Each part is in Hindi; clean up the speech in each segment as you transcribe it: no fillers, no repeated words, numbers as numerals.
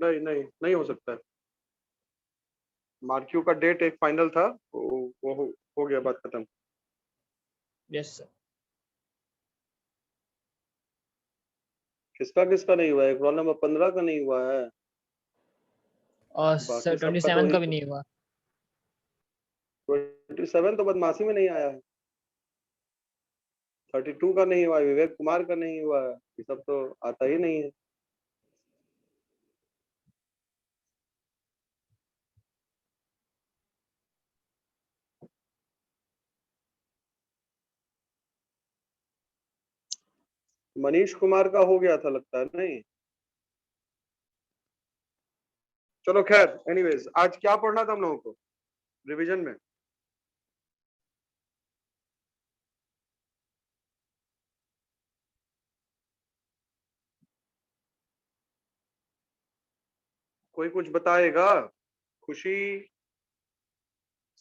नहीं नहीं नहीं हो सकता है। मार्क्यू का डेट एक फाइनल था, वो हो गया, बात खत्म। Yes sir. किसका किसका नहीं हुआ है? रोल नंबर 15 का नहीं हुआ है, और बाकी सर सबका तो 27 का भी नहीं हुआ। 27 तो बदमाशी में नहीं आया है, 32 का नहीं हुआ है, विवेक कुमार का नहीं हुआ है, ये सब तो आता ही नहीं है। मनीष कुमार का हो गया था लगता है, नहीं? चलो खैर, एनीवेज, आज क्या पढ़ना था हम लोगों को रिवीजन में? कोई कुछ बताएगा? खुशी,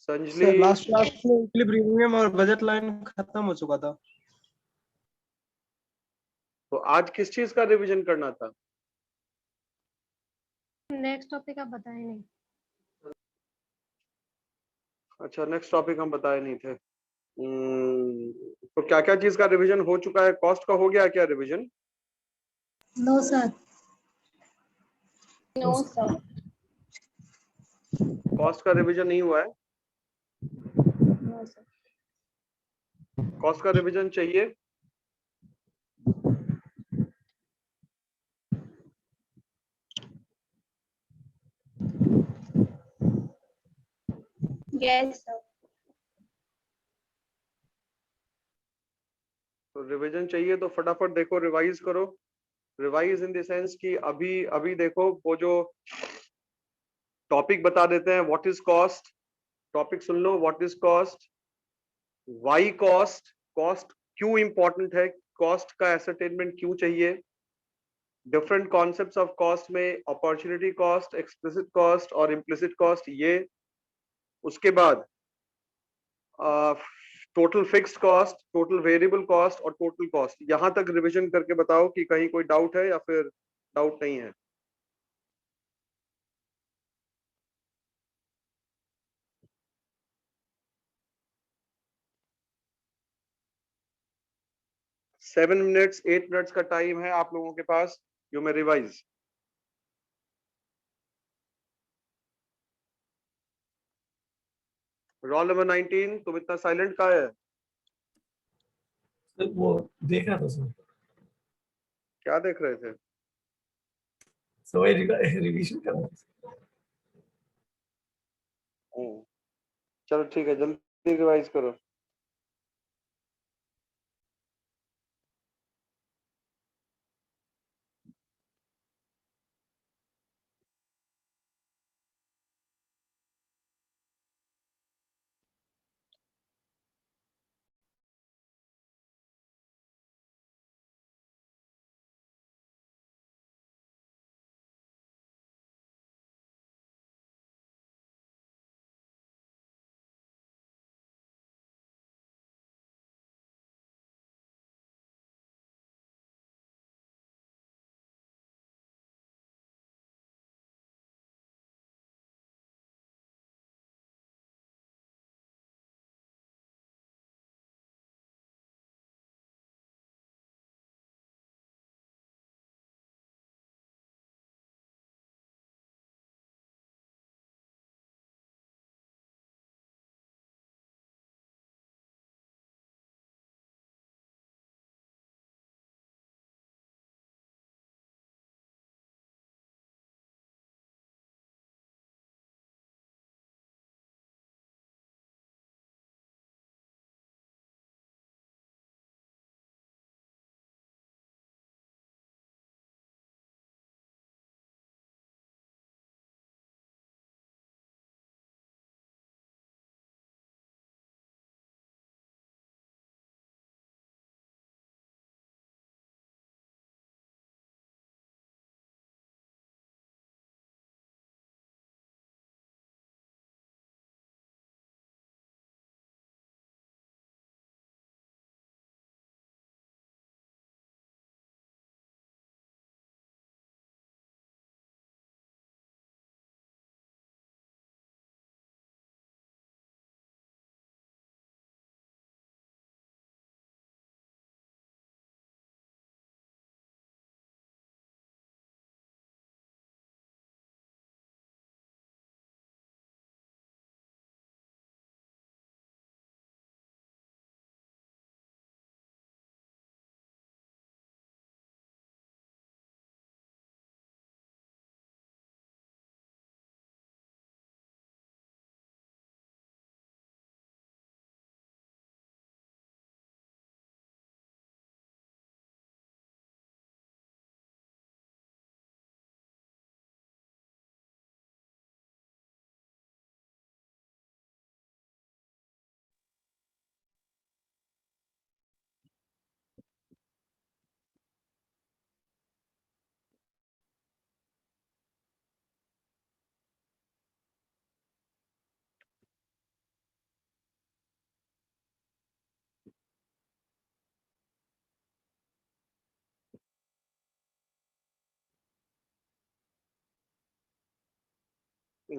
संजली? सर लास्ट क्लास में इक्विलिब्रियम और बजट लाइन खत्म हो चुका था। तो आज किस चीज का रिवीजन करना था? नेक्स्ट टॉपिक आप बताए नहीं। अच्छा, नेक्स्ट टॉपिक हम बताए नहीं थे। तो क्या क्या चीज का रिवीजन हो चुका है? कॉस्ट का हो गया क्या revision? No sir. No sir. Cost का रिवीजन नहीं हुआ है? No sir. कॉस्ट का रिवीजन चाहिए? Yes sir. तो रिवीजन चाहिए तो फटाफट देखो, रिवाइज करो। रिवाइज इन द सेंस कि अभी अभी देखो, वो जो टॉपिक बता देते हैं, व्हाट इज कॉस्ट, टॉपिक सुन लो, what is cost, why cost, cost क्यों इंपॉर्टेंट है, कॉस्ट का एसरटेनमेंट क्यों चाहिए, डिफरेंट कॉन्सेप्ट्स ऑफ कॉस्ट में अपॉर्चुनिटी कॉस्ट, एक्सप्लिसिट कॉस्ट और इम्प्लिसिट कॉस्ट, ये। उसके बाद total fixed cost, total variable cost और टोटल कॉस्ट। यहां तक रिवीजन करके बताओ कि कहीं कोई डाउट है या फिर डाउट नहीं है। सेवन मिनट्स 8 मिनट्स का टाइम है आप लोगों के पास, you may revise. Roll number 19, तुम इतना साइलेंट का है? वो देख रहा था सर। क्या देख रहे थे? सो वही रिवीजन कर रहा था। चलो ठीक है, जल्दी रिवाइज करो।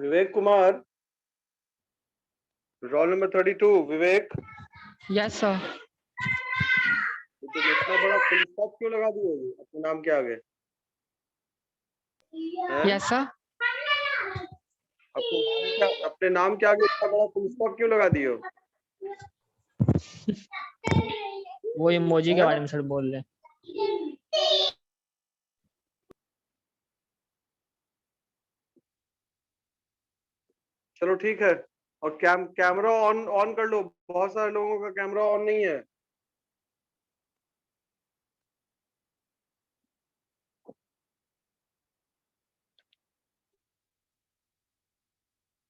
Vivek Kumar, roll number 32, Vivek. Yes sir. तो तुम इतना बड़ा फुल स्टॉप क्यों लगा दिए अपने नाम के आगे? हैं? Yes sir. अपने नाम के आगे इतना बड़ा फुल स्टॉप क्यों लगा दिए हो? वो इमोजी के हैं? बारे में सर बोल रहे हैं। चलो ठीक है। और कैमरा ऑन ऑन कर लो, बहुत सारे लोगों का कैमरा ऑन नहीं है।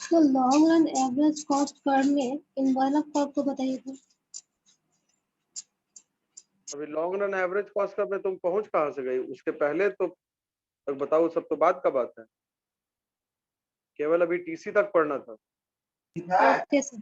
तो long run average cost curve में इनवर्नर कर्व को बताइए तो। अभी लॉन्ग रन एवरेज कॉस्ट का में तुम पहुंच कहां से गई? उसके पहले तो तक बताओ, सब तो बात का बात है। केवल अभी टीसी तक पढ़ना था। Okay sir.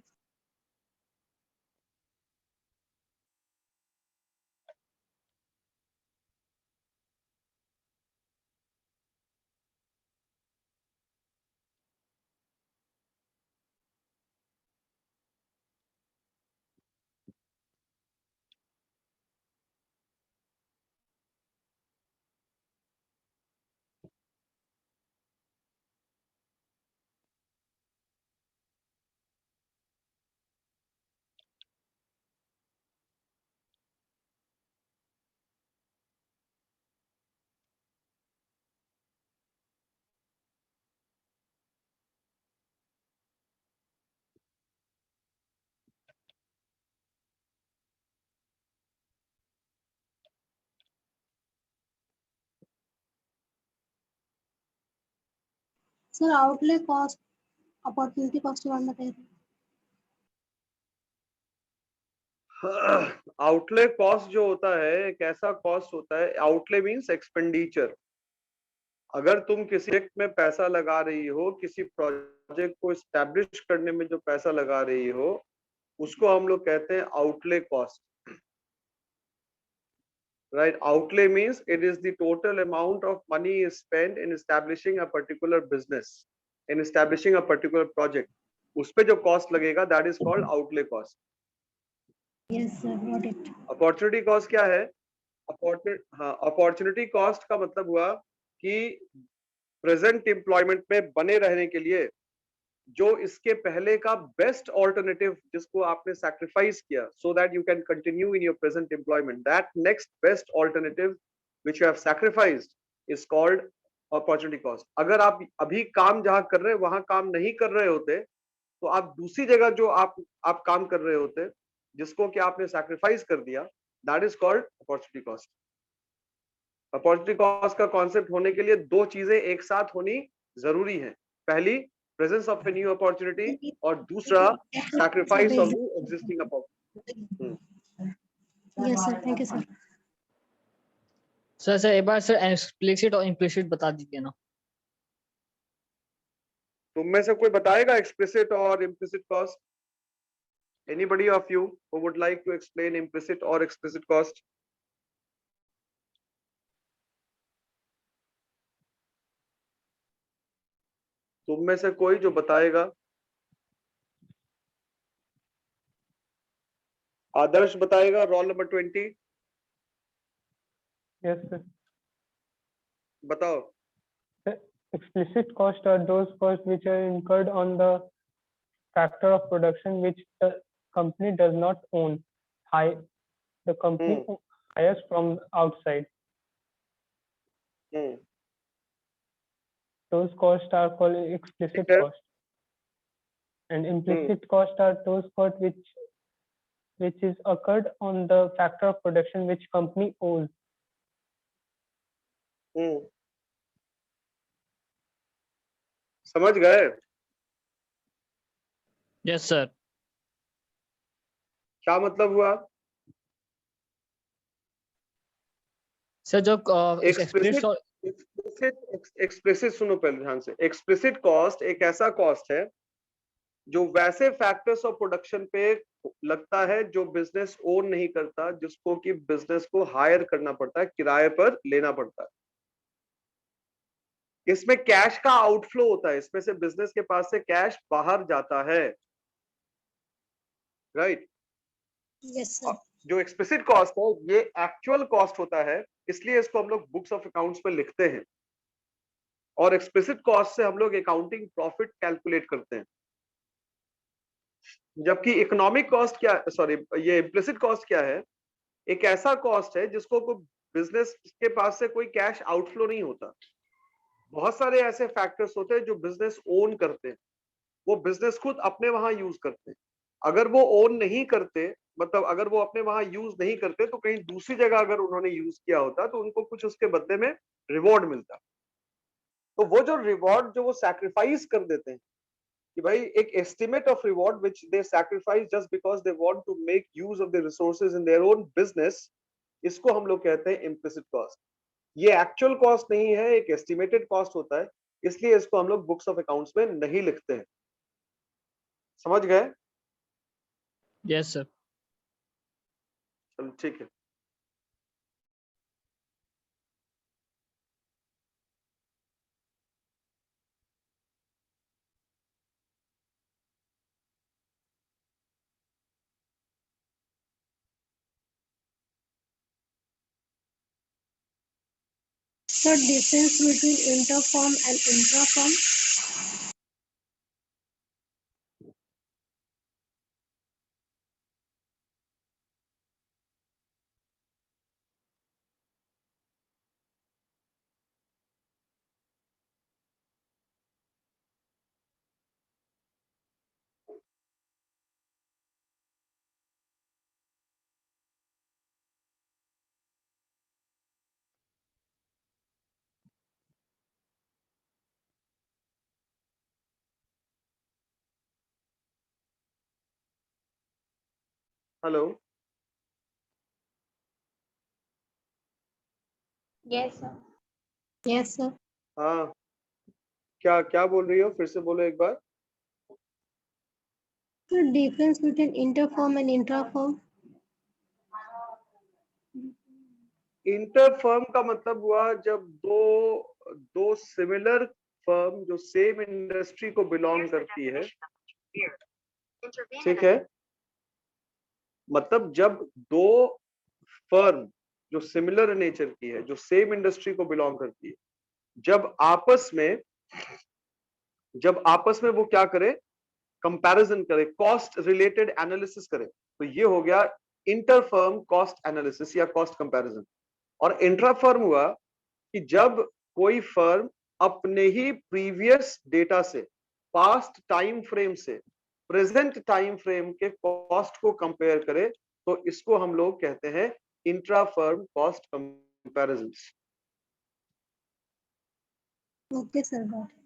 Sir outlay cost opportunity cost के बारे में बताइए। आउटले कॉस्ट जो होता है एक ऐसा कॉस्ट होता है, आउटले मींस एक्सपेंडिचर। अगर तुम किसी प्रोजेक्ट में पैसा लगा रही हो, किसी प्रोजेक्ट को एस्टैब्लिश करने में जो पैसा लगा रही हो, उसको हम लोग कहते हैं outlay cost. Right, outlay means it is the total amount of money is spent in establishing a particular business, in establishing a particular project. उस पे जो cost लगेगा, that is called outlay cost. Yes sir, got it. Opportunity cost क्या है? Opportunity cost का मतलब हुआ कि present employment में बने रहने के लिए जो इसके पहले का बेस्ट ऑल्टरनेटिव जिसको आपने सैक्रिफाइस किया, so that you can continue in your present employment, that next best alternative which you have sacrificed is called opportunity cost. अगर आप अभी काम जहां कर रहे हैं वहां काम नहीं कर रहे होते, तो आप दूसरी जगह जो आप काम कर रहे होते, जिसको कि आपने सैक्रिफाइस कर दिया, that is called opportunity cost. Opportunity cost का कॉन्सेप्ट होने के लिए दो चीजें एक साथ होनी जरूरी है। पहली, presence of a new opportunity, और दूसरा, sacrifice of the existing opportunity. Yes sir, thank you sir. Sir एक बार सर एक्सप्लिसिट और इम्प्लिसिट बता दीजिए ना। तुम में से कोई बताएगा एक्सप्लिसिट और implicit cost? Anybody of you who would like to explain implicit और एक्सप्लिसिट कॉस्ट? तुम में से कोई जो बताएगा? आदर्श बताएगा, रोल नंबर 20। Yes, sir. बताओ। Explicit costs are those costs which are incurred on the factor of production which the company does not own. The company hires from outside. Those costs are called explicit Okay. costs. And implicit costs are those costs which is occurred on the factor of production which company owns. समझ गए? Yes sir. क्या मतलब हुआ? सर जो एक्सप्लिसिट सुनो पहले ध्यान से। एक्सप्लिसिट कॉस्ट एक ऐसा कॉस्ट है जो वैसे फैक्टर्स ऑफ प्रोडक्शन पे लगता है जो बिजनेस ओन नहीं करता, जिसको कि बिजनेस को हायर करना पड़ता है, किराए पर लेना पड़ता है। इसमें कैश का आउटफ्लो होता है, इसमें से बिजनेस के पास से कैश बाहर जाता है, राइट। Yes, sir. जो एक्सप्लिसिट कॉस्ट है ये एक्चुअल कॉस्ट होता है, इसलिए इसको हम लोग बुक्स ऑफ अकाउंट्स में लिखते हैं, और एक्सप्लिसिट कॉस्ट से हम लोग अकाउंटिंग प्रॉफिट कैलकुलेट करते हैं। जबकि इकोनॉमिक कॉस्ट क्या, सॉरी ये इम्प्लिसिट कॉस्ट क्या है, एक ऐसा कॉस्ट है जिसको बिजनेस के पास से कोई कैश आउटफ्लो नहीं होता। बहुत सारे ऐसे फैक्टर्स होते हैं जो बिजनेस ओन करते हैं, वो बिजनेस खुद अपने वहां यूज करते हैं। अगर वो ओन नहीं करते, मतलब अगर वो अपने वहां यूज नहीं करते, तो कहीं दूसरी जगह अगर उन्होंने यूज किया होता तो उनको कुछ उसके बदले में रिवॉर्ड मिलता। तो वो जो रिवॉर्ड जो वो सैक्रिफाइस कर देते हैं कि भाई एक estimate of reward which they sacrifice just because they want to make use of the resources in their own business, इसको हम लोग कहते हैं इम्प्लिसिट कॉस्ट। ये एक्चुअल कॉस्ट नहीं है, एक एस्टिमेटेड कॉस्ट होता है, इसलिए इसको हम लोग बुक्स ऑफ अकाउंट्स में नहीं लिखते हैं। समझ गए? Yes sir. चलो ठीक है। So difference between interfirm and intrafirm. Hello, Yes, sir. Yes, sir. हाँ क्या क्या बोल रही हो, फिर से बोलो एक बार। So difference between interfirm and intrafirm. Inter firm का मतलब हुआ जब दो दो सिमिलर फर्म जो सेम इंडस्ट्री को बिलोंग करती है, ठीक है, मतलब जब दो फर्म जो सिमिलर नेचर की है, जो सेम इंडस्ट्री को बिलोंग करती है, जब आपस में वो क्या करे, कंपैरिजन करे, कॉस्ट रिलेटेड एनालिसिस करे, तो ये हो गया इंटर फर्म कॉस्ट एनालिसिस या कॉस्ट कंपैरिजन। और इंट्रा फर्म हुआ कि जब कोई फर्म अपने ही प्रीवियस डेटा से, पास्ट टाइम फ्रेम से प्रेजेंट टाइम फ्रेम के कॉस्ट को कंपेयर करे, तो इसको हम लोग कहते हैं intra firm cost comparison. Okay, sir. Got it.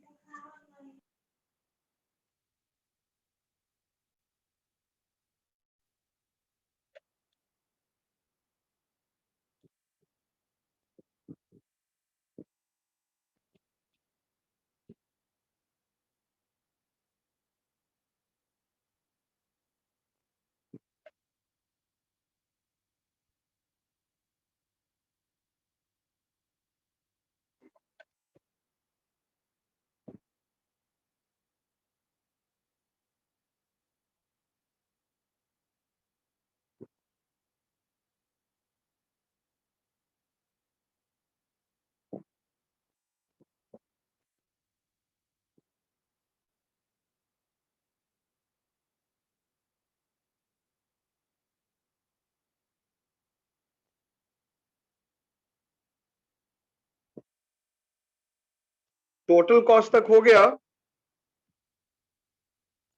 Total cost तक हो गया?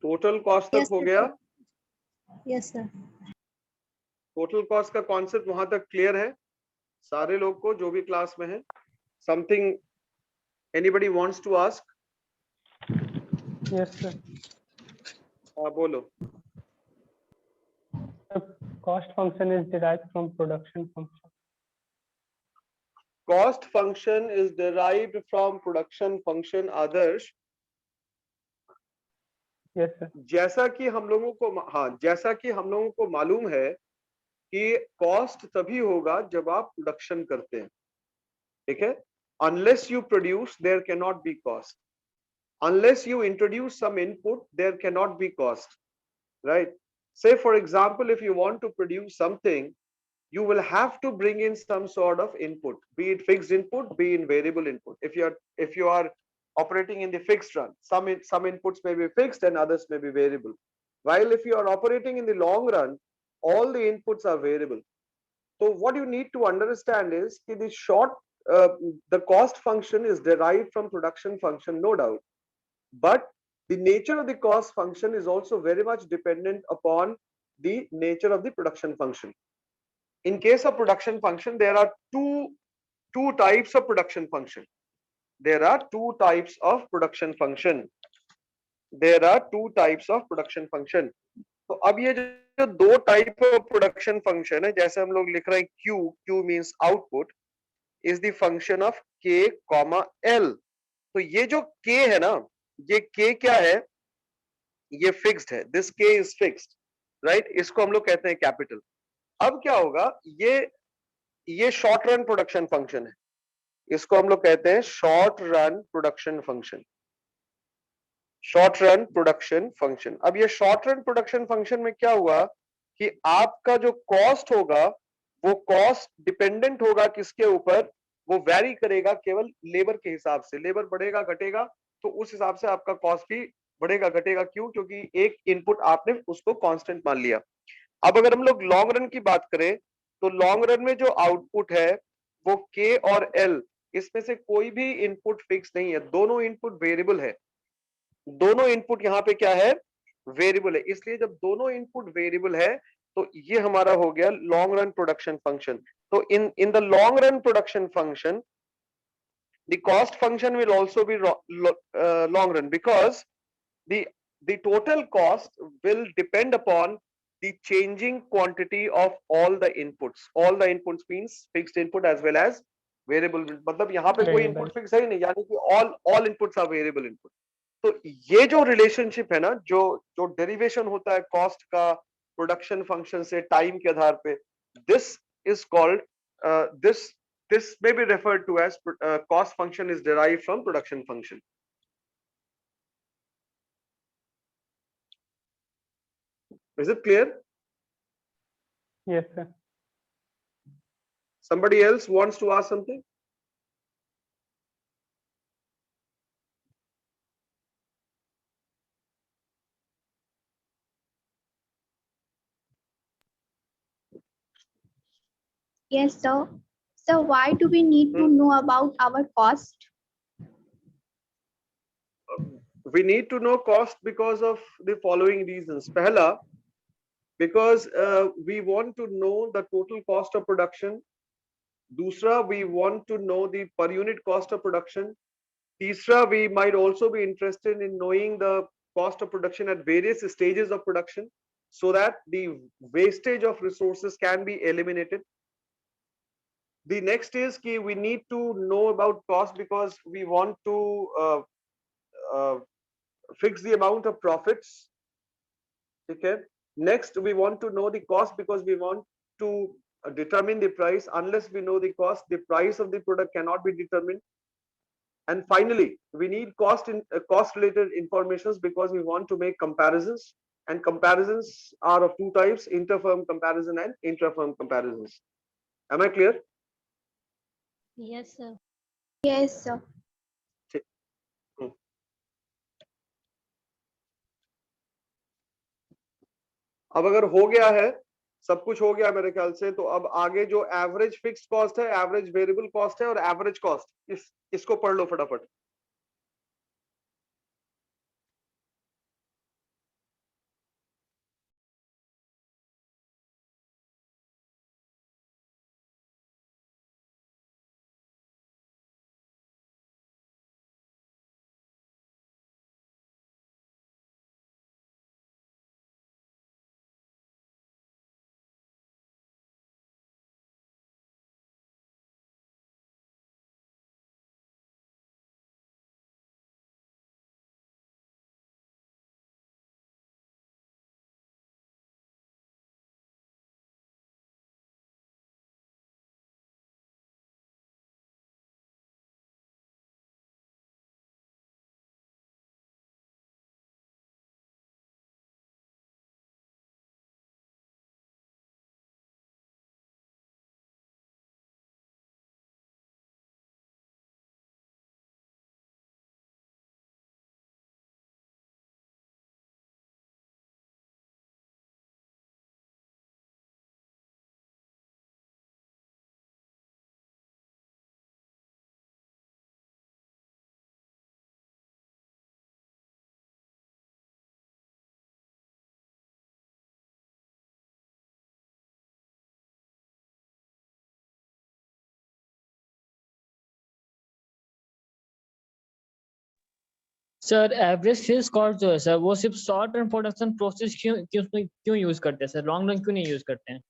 टोटल कॉस्ट तक Yes, हो sir. गया? Yes, sir. टोटल कॉस्ट का कॉन्सेप्ट वहां तक क्लियर है सारे लोग को जो भी क्लास में है? Something anybody wants to ask? Yes, sir. हाँ बोलो। The cost function is derived from production function. Cost function is derived from production function, Adarsh. Yes, sir. जैसा कि हम लोगों को, हाँ जैसा कि हम लोगों को मालूम है कि कॉस्ट तभी होगा जब आप प्रोडक्शन करते हैं, ठीक है। unless you produce, there cannot be cost. Unless you introduce some input, there cannot be cost, right? Say, for example, if you want to produce something, you will have to bring in some sort of input, be it fixed input, be it variable input. If you are operating in the fixed run, some inputs may be fixed and others may be variable. While if you are operating in the long run, all the inputs are variable. So what you need to understand is that the cost function is derived from production function, no doubt. But the nature of the cost function is also very much dependent upon the nature of the production function. In case of production function, there are two types of production function. There are two types of production function. There are two types of production function. तो अब ये जो दो टाइप ऑफ प्रोडक्शन फंक्शन है, जैसे हम लोग लिख रहे हैं Q means output is the function of K, L. तो ये जो K है ना, ये K क्या है? ये फिक्स्ड है. This K is fixed, right? इसको हम लोग कहते हैं कैपिटल. अब क्या होगा? ये शॉर्ट रन प्रोडक्शन फंक्शन है. इसको हम लोग कहते हैं short run production function. Short run production function. अब ये शॉर्ट रन प्रोडक्शन फंक्शन में क्या हुआ कि आपका जो कॉस्ट होगा वो कॉस्ट डिपेंडेंट होगा किसके ऊपर? वो वैरी करेगा केवल लेबर के हिसाब से. लेबर बढ़ेगा घटेगा तो उस हिसाब से आपका कॉस्ट भी बढ़ेगा घटेगा. क्यों? क्योंकि एक इनपुट आपने उसको कांस्टेंट मान लिया. अब अगर हम लोग लॉन्ग रन की बात करें तो लॉन्ग रन में जो आउटपुट है वो K और L, इसमें से कोई भी इनपुट फिक्स नहीं है. दोनों इनपुट वेरिएबल है. दोनों इनपुट यहाँ पे क्या है? वेरिएबल है. इसलिए जब दोनों इनपुट वेरिएबल है तो ये हमारा हो गया लॉन्ग रन प्रोडक्शन फंक्शन. तो in the long run production function the cost function will also be long run, because the total cost will depend upon the changing quantity of all the inputs. All the inputs means fixed input as well as variable. मतलब यहाँ पे कोई Variable. input fix है ही नहीं, यानी कि all inputs are variable input. तो ये जो रिलेशनशिप है ना, जो डेरिवेशन होता है कॉस्ट का प्रोडक्शन फंक्शन से टाइम के आधार पे, this is called this may be referred to as cost function is derived from production function. Is it clear? Yes, sir. Somebody else wants to ask something? Yes, sir. So why do we need to know about our cost? We need to know cost because of the following reasons. Pehla, because we want to know the total cost of production. Dusra, we want to know the per unit cost of production. Tisra, we might also be interested in knowing the cost of production at various stages of production so that the wastage of resources can be eliminated. The next is key, we need to know about cost because we want to fix the amount of profits. Okay. Next, we want to know the cost because we want to determine the price. Unless we know the cost, the price of the product cannot be determined. And finally, we need cost related informations because we want to make comparisons, and comparisons are of two types: interfirm comparison and intrafirm comparisons. Am I clear? Yes, sir. Yes, sir. अब अगर हो गया है, सब कुछ हो गया मेरे ख्याल से, तो अब आगे जो एवरेज फिक्स्ड कॉस्ट है, एवरेज वेरिएबल कॉस्ट है और एवरेज कॉस्ट, इसको पढ़ लो फटाफट. सर एवरेज फिक्स कॉस्ट जो है सर वो सिर्फ शॉर्ट टर्म प्रोडक्शन प्रोसेस क्यों क्यों क्यों यूज करते हैं सर, लॉन्ग रन क्यों नहीं यूज करते हैं?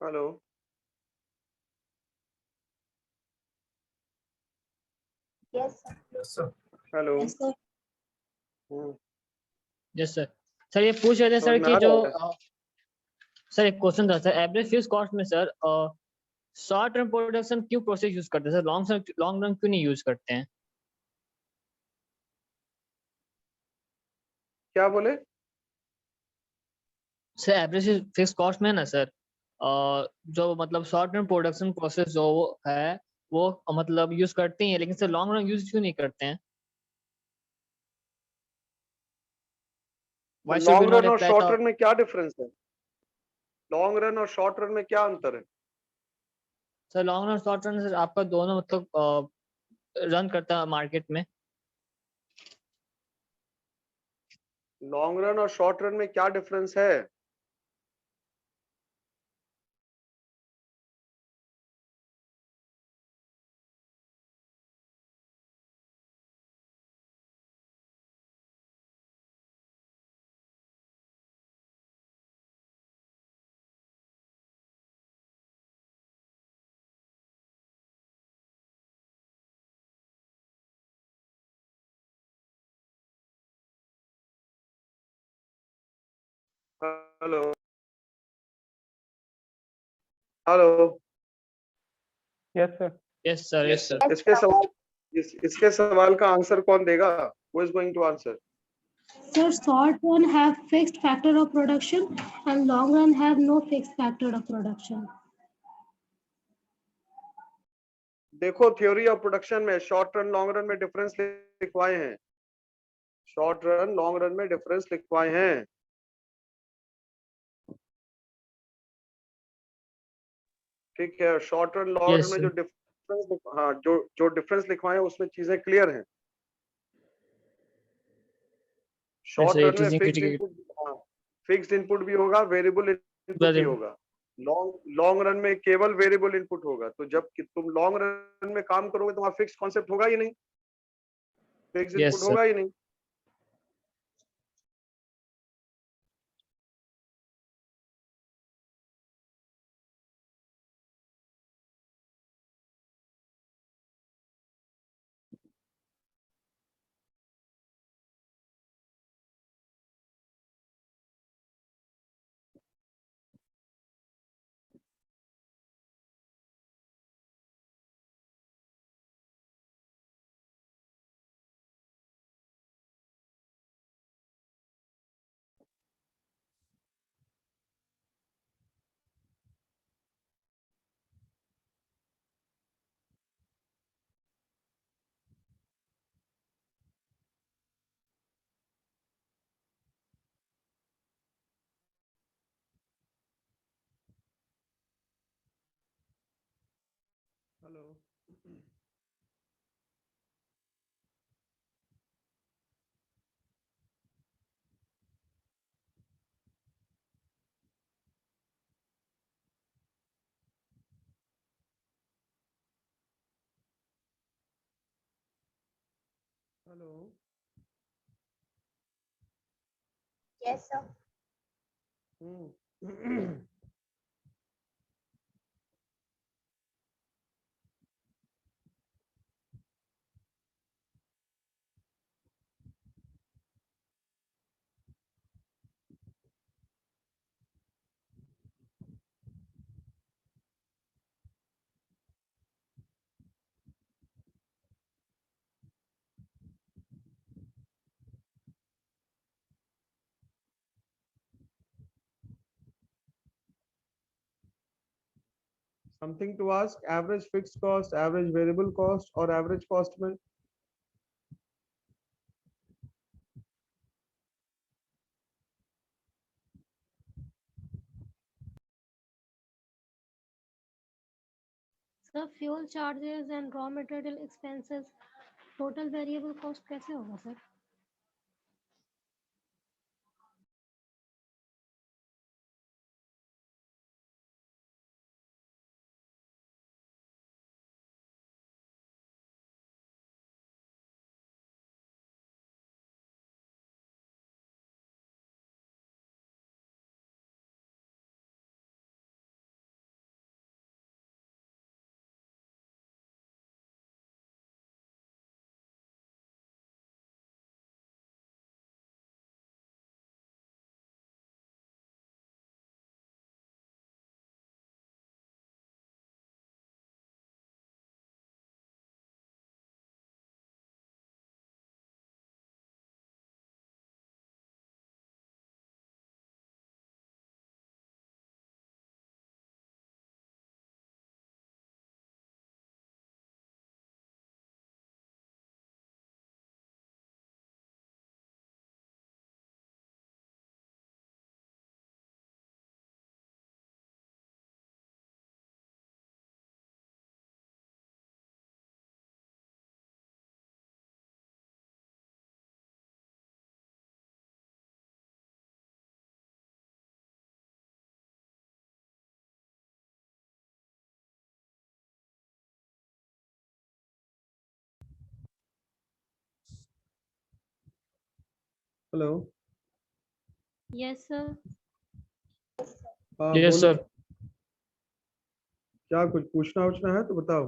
Hello, Yes, sir. Yes, sir. Hello. Yes, sir. Yes sir. Sir ये पूछ रहे थे समझ सर में कि आ जो रहा है? सर एक क्वेश्चन था सर, एवरेज फिक्स कॉस्ट में सर शॉर्ट टर्म प्रोडक्शन क्यों प्रोसेस यूज करते हैं सर, लॉन्ग रन क्यों नहीं यूज करते हैं? क्या बोले? सर एवरेज फिक्स कॉस्ट में ना सर जो मतलब शॉर्ट टर्म प्रोडक्शन प्रोसेस जो है वो मतलब यूज करते ही हैं, लेकिन सर लॉन्ग रन यूज क्यों नहीं करते हैं? तो Why should we long not run और apply शॉर्ट the रन में क्या डिफरेंस है? लॉन्ग रन और शॉर्ट रन में क्या अंतर है? Sir long run short run sir आपका दोनों मतलब रन करता है मार्केट में। लॉन्ग रन और शॉर्ट रन में क्या डिफरेंस है? Hello, hello. Yes, sir. Yes sir, yes sir. Yes, इसके sir. सवाल इसके सवाल का आंसर कौन देगा? Who is going to answer? Sir, short run have fixed factor of production and long run have no fixed factor of production. देखो थ्योरी ऑफ प्रोडक्शन में शॉर्ट रन लॉन्ग रन में डिफरेंस लिखवाए हैं। शॉर्ट रन लॉन्ग रन में डिफरेंस लिखवाए हैं। ठीक है, short run long yes run में सर। जो डिफरेंस, हाँ, जो डिफरेंस लिखवाए हैं उसमें चीजें क्लियर हैं। यस शॉर्ट सर, ये रन में चीजें फिक्स्ड क्रिटिकल इनपुट, हाँ, फिक्स्ड इनपुट भी होगा, वेरिएबल इनपुट भी होगा। लॉन्ग रन में केवल वेरिएबल इनपुट होगा, तो जब कि तुम लॉन्ग रन में काम करोगे तो वहां फिक्स कॉन्सेप्ट होगा ही नहीं, फिक्स Yes, इनपुट sir. होगा ही नहीं। Hello, hello. Yes, sir. Hmm. Something to ask, average fixed cost, average variable cost और एवरेज कॉस्ट में sir fuel charges and raw material expenses total variable cost कैसे होगा सर? हेलो। Yes sir. हाँ Yes, बोलो, sir. क्या कुछ पूछना उछना है तो बताओ।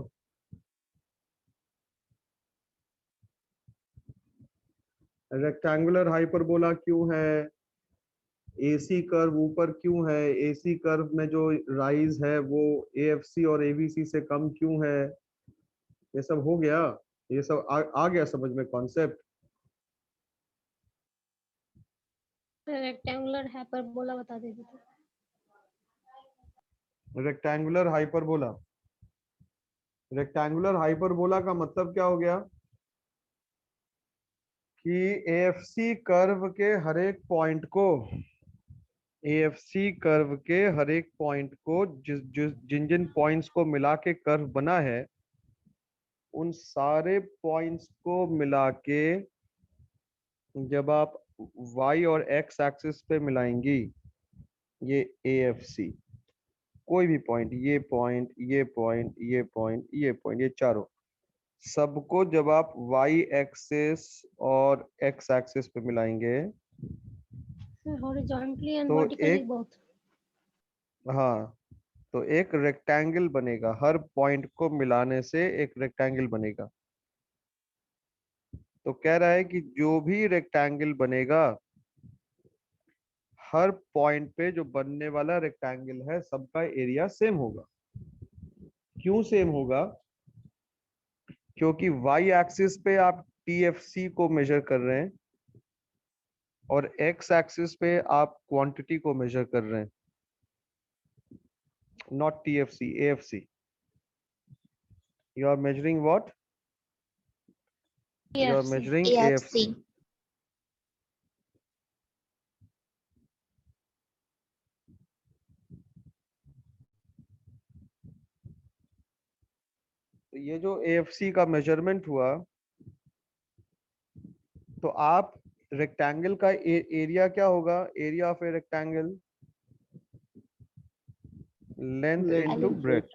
रेक्टेंगुलर हाइपरबोला क्यों है, एसी कर्व ऊपर क्यों है, एसी कर्व में जो राइज है वो एएफसी और एबीसी से कम क्यों है, ये सब हो गया, ये सब आ गया समझ में कॉन्सेप्ट। रेक्टेंगुलर हाइपरबोला बता दीजिए तो। रेक्टेंगुलर हाइपरबोला, रेक्टेंगुलर हाइपरबोला का मतलब क्या हो गया कि एएफसी कर्व के हर एक पॉइंट को, एएफसी कर्व के हर एक पॉइंट को जिन जिन पॉइंट्स को मिला के कर्व बना है उन सारे पॉइंट्स को मिला के जब आप y और x एक्सिस पे मिलाएंगी ये एएफसी, कोई भी पॉइंट, ये पॉइंट, ये पॉइंट, ये पॉइंट, ये पॉइंट, ये चारों सबको जब आप y एक्सिस और x एक्सिस पे मिलाएंगे हॉरिजॉन्टली एंड तो वर्टिकली एक, बोथ। हाँ, तो एक रेक्टेंगल बनेगा, हर पॉइंट को मिलाने से एक रेक्टेंगल बनेगा। तो कह रहा है कि जो भी रेक्टेंगल बनेगा, हर पॉइंट पे जो बनने वाला रेक्टेंगल है सबका एरिया सेम होगा। क्यों सेम होगा? क्योंकि y एक्सिस पे आप TFC को मेजर कर रहे हैं और x एक्सिस पे आप क्वांटिटी को मेजर कर रहे हैं, not TFC, AFC। You are measuring what? You are measuring AFC. AFC. तो ये जो AFC का मेजरमेंट हुआ, तो आप रेक्टेंगल का एरिया क्या होगा? Area of a rectangle length into breadth.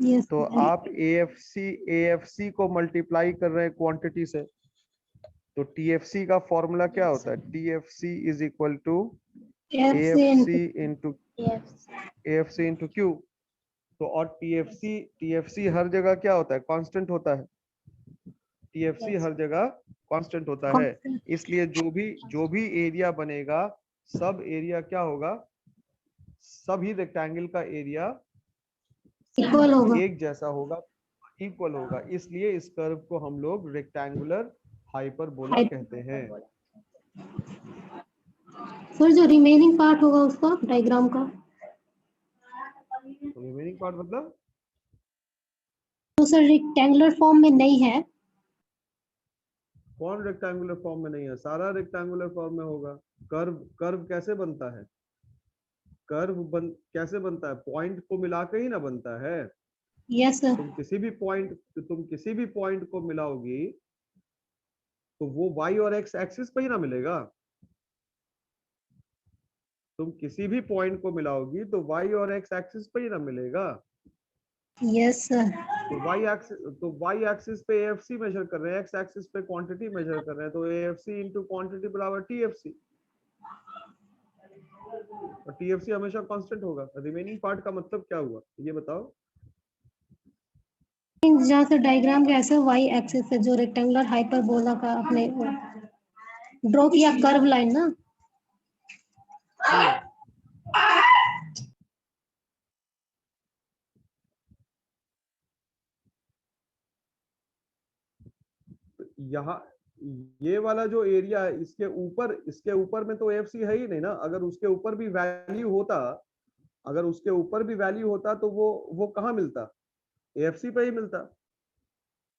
Yes तो आप AFC को मल्टीप्लाई कर रहे हैं क्वांटिटी से, तो TFC का फॉर्मूला क्या होता है? TFC is equal to AFC into Q। तो और TFC हर जगह क्या होता है? कांस्टेंट होता है। TFC हर जगह कांस्टेंट होता है, इसलिए जो भी एरिया बनेगा, सब एरिया क्या होगा? सभी रेक्टेंगल का एरिया इक्वल होगा। एक जैसा होगा, इक्वल होगा। इसलिए इस कर्व को हम लोग रेक्टेंगुलर हाइपरबोला कहते हैं। सर जो रिमेनिंग पार्ट होगा उसका डायग्राम का, रिमेनिंग पार्ट मतलब तो सर रेक्टेंगुलर फॉर्म में नहीं है। कौन रेक्टेंगुलर फॉर्म में नहीं है? सारा रेक्टेंगुलर फॉर्म में होगा। कर्व कैसे बनता है? कैसे बनता है? पॉइंट को मिला के ही ना बनता है। Yes sir. तुम किसी भी पॉइंट को मिलाओगी तो वो y और x एक्सिस पे ही ना मिलेगा। तुम किसी भी पॉइंट को मिलाओगी तो y और x एक्सिस पे ही ना मिलेगा। Yes sir. तो y एक्सिस पे AFC मेजर कर रहे हैं, x एक्सिस पे क्वांटिटी मेजर कर रहे हैं, तो AFC इंटू क्वांटिटी बराबर TFC। और TFC हमेशा कांस्टेंट होगा। रिमेनिंग पार्ट का मतलब क्या हुआ ये बताओ? जहाँ से डायग्राम के ऐसे y एक्सिस से जो रेक्टेंगुलर हाइपरबोला का आपने ड्रॉ किया कर्व लाइन ना, यहाँ ये वाला जो एरिया है, इसके ऊपर में तो AFC है ही नहीं ना। अगर उसके ऊपर भी वैल्यू होता, तो वो कहाँ मिलता? AFC पे ही मिलता।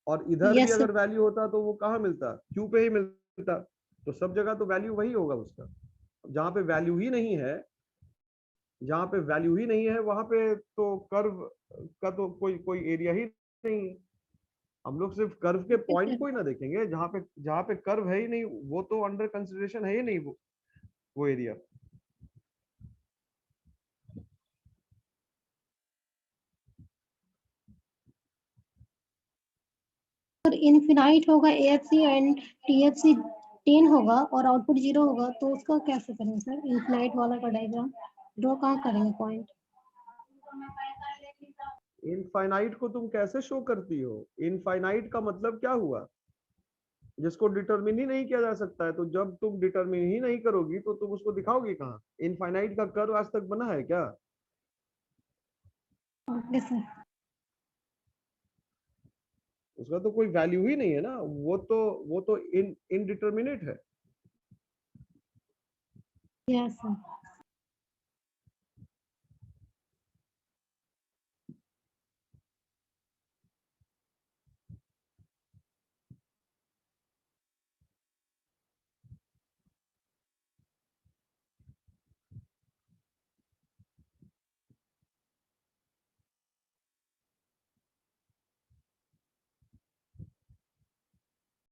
और इधर भी यस अगर वैल्यू होता तो वो कहाँ मिलता? Q पे ही मिलता। तो सब जगह तो वैल्यू वही होगा उसका। जहाँ पे वैल्यू ही नहीं है, वहां पे तो कर्व का तो कोई एरिया ही नहीं है। हम लोग सिर्फ कर्व के पॉइंट को ही ना देखेंगे, जहाँ पे कर्व है ही नहीं, वो तो अंडर कंसिडरेशन है ही नहीं वो एरिया। और इनफिनाइट होगा AFC एंड TFC 10 होगा और आउटपुट 0 होगा, तो उसका कैसे करेंगे सर? इनफिनाइट वाला का डायग्राम ड्रॉ कहाँ करेंगे पॉइंट? इनफाइनाइट को तुम कैसे शो करती हो? इनफाइनाइट का मतलब क्या हुआ? जिसको डिटरमिन ही नहीं किया जा सकता है, तो जब तुम डिटरमिन ही नहीं करोगी तो तुम उसको दिखाओगी कहाँ? इनफाइनाइट का कर्व आज तक बना है क्या? Okay sir. उसका तो कोई वैल्यू ही नहीं है ना। वो तो इनडिटरमिनेट है। Yes sir.